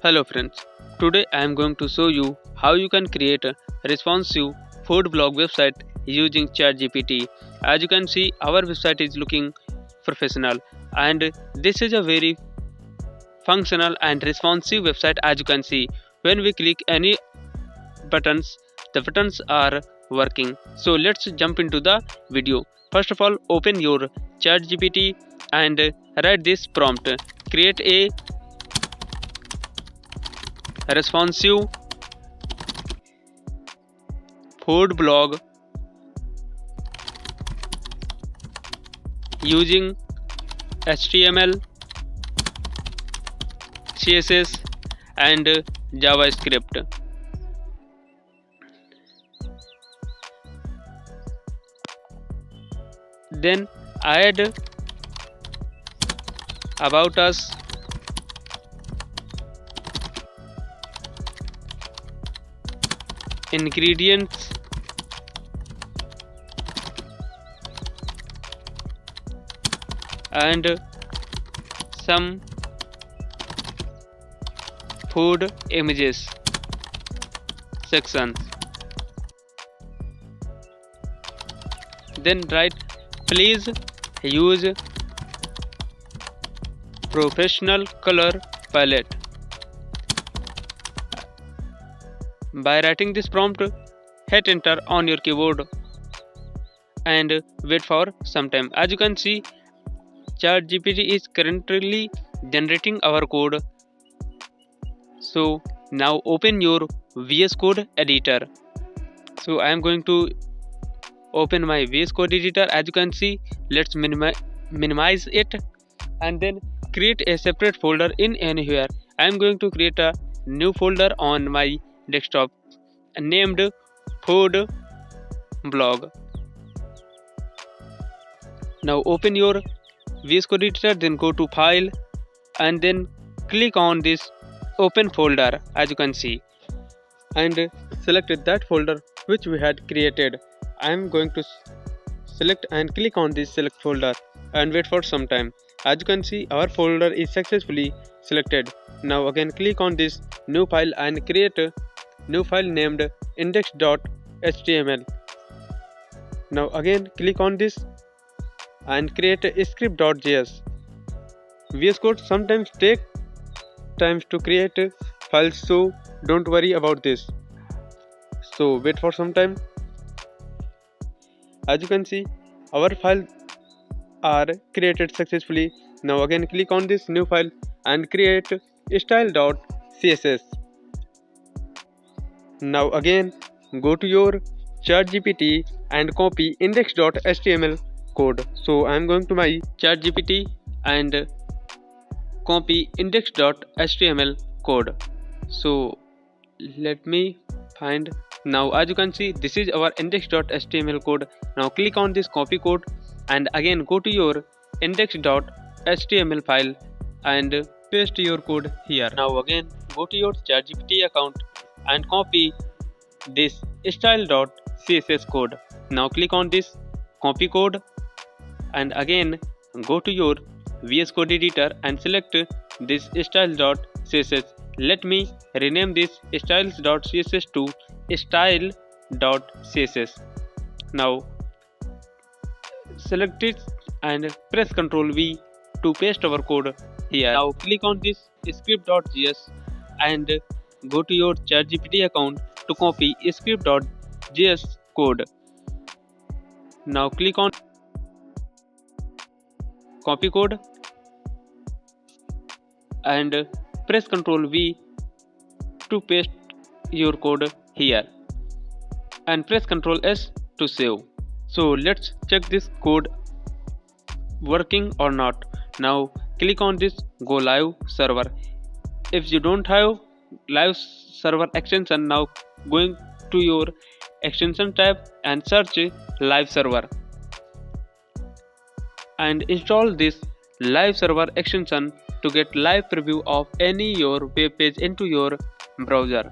Hello friends, today I am going to show you how you can create a responsive food blog website using ChatGPT. As you can see, our website is looking professional and this is a very functional and responsive website. As you can see, when we click any buttons, the buttons are working. So let's jump into the video. First of all, open your ChatGPT and write this prompt: create a responsive food blog using HTML, CSS and JavaScript. Then add about us, ingredients, and some food images sections. Then write, please use professional color palette. By writing this prompt, hit enter on your keyboard and wait for some time. As you can see, ChatGPT is currently generating our code. So now open your VS Code editor. So I am going to open my VS Code editor. As you can see, let's minimize it and then create a separate folder in anywhere. I am going to create a new folder on my desktop named food blog. Now open your VS Code editor, then go to file and then click on this open folder, as you can see, and select that folder which we had created. I am going to select and click on this select folder and wait for some time. As you can see, our folder is successfully selected. Now again click on this new file and create a new file named index.html. Now again click on this and create a script.js. VS Code sometimes take times to create files, so don't worry about this. So wait for some time. As you can see, our files are created successfully. Now again click on this new file and create style.css. Now again go to your ChatGPT and copy index.html code. So I am going to my ChatGPT and copy index.html code. So let me find. Now as you can see, this is our index.html code. Now click on this copy code and again go to your index.html file and paste your code here. Now again go to your ChatGPT account and copy this style.css code. Now click on this copy code and again go to your VS Code editor and select this style.css. Let me rename this styles.css to style.css. Now select it and press Ctrl V to paste our code here. Now click on this script.js and go to your ChatGPT account to copy script.js code. Now click on copy code and press Ctrl V to paste your code here and press Ctrl S to save. So let's check this code working or not. Now click on this go live server. If you don't have live server extension, now going to your extension tab and search live server and install this live server extension to get live preview of any your web page into your browser.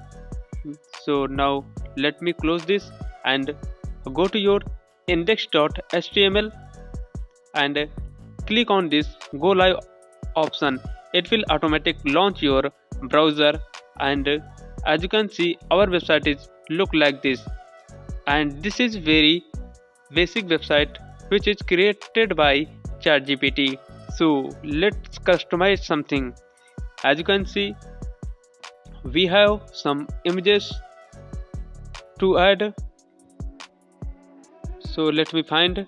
So now let me close this and go to your index.html and click on this go live option. it will automatically launch your browser. And as you can see, our website is look like this, and this is very basic website which is created by ChatGPT. So let's customize something. As you can see, we have some images to add. So let me find.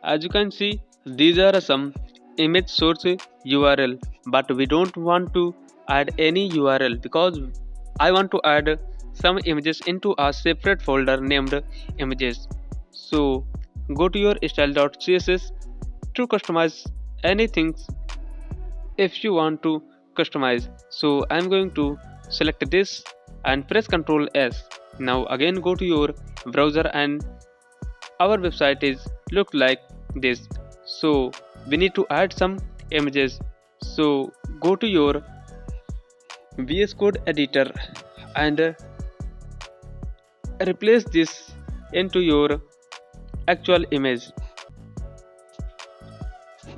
As you can see, these are some image source URL, but we don't want to add any URL because I want to add some images into a separate folder named images. So go to your style.css to customize anything if you want to customize. So I'm going to select this and press Ctrl S. Now again go to your browser, and our website is look like this. So we need to add some images. So go to your VS Code editor and replace this into your actual image.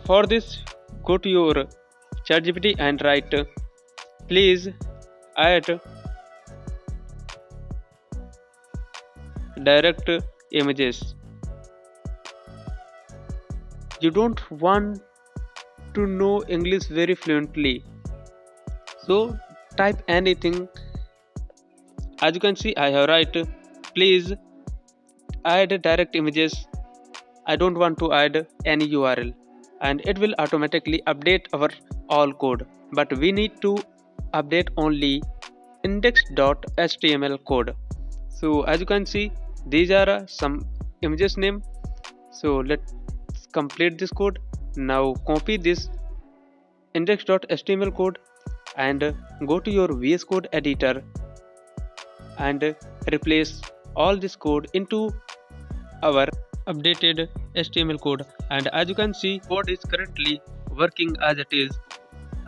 For this, go to your ChatGPT and write, please add direct images. You don't want to know English very fluently, so type anything. As you can see, I have write, please add direct images. I don't want to add any URL, and it will automatically update our all code, but we need to update only index.html code. So as you can see, these are some images name. So let's complete this code. Now copy this index.html code and go to your VS Code editor and replace all this code into our updated HTML code. And as you can see, code is currently working as it is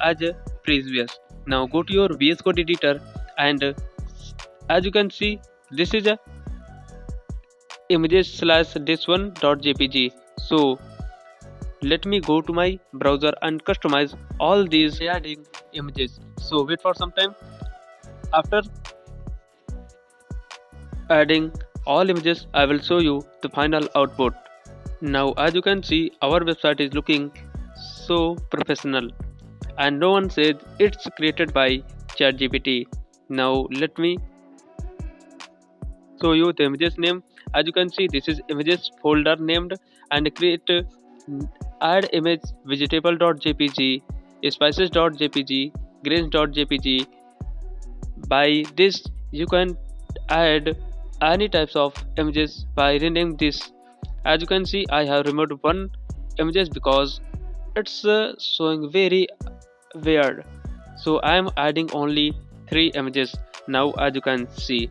as previous. Now go to your VS Code editor, and as you can see, this is a images slash this one.jpg. So let me go to my browser and customize all these adding images. So wait for some time. After adding all images, I will show you the final output. Now as you can see, our website is looking so professional, and no one said it's created by ChatGPT. Now let me show you the images name. As you can see, this is images folder named, and create add image vegetable.jpg, spices.jpg, grains.jpg. By this you can add any types of images by renaming this. As you can see, I have removed one images because it's showing very weird, so I am adding only 3 images now, as you can see.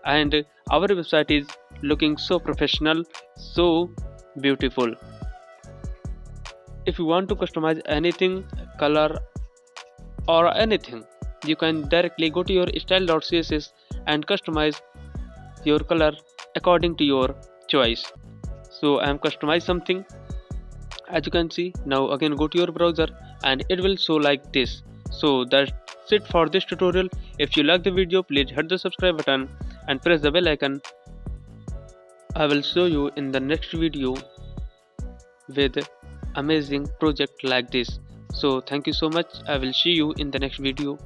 And our website is looking so professional, so beautiful. If you want to customize anything, color or anything, you can directly go to your style.css and customize your color according to your choice. So I am customize something, as you can see. Now again go to your browser and it will show like this. So that's it for this tutorial. If you like the video, please hit the subscribe button and press the bell icon. I will show you in the next video with amazing project like this. So thank you so much. I will see you in the next video.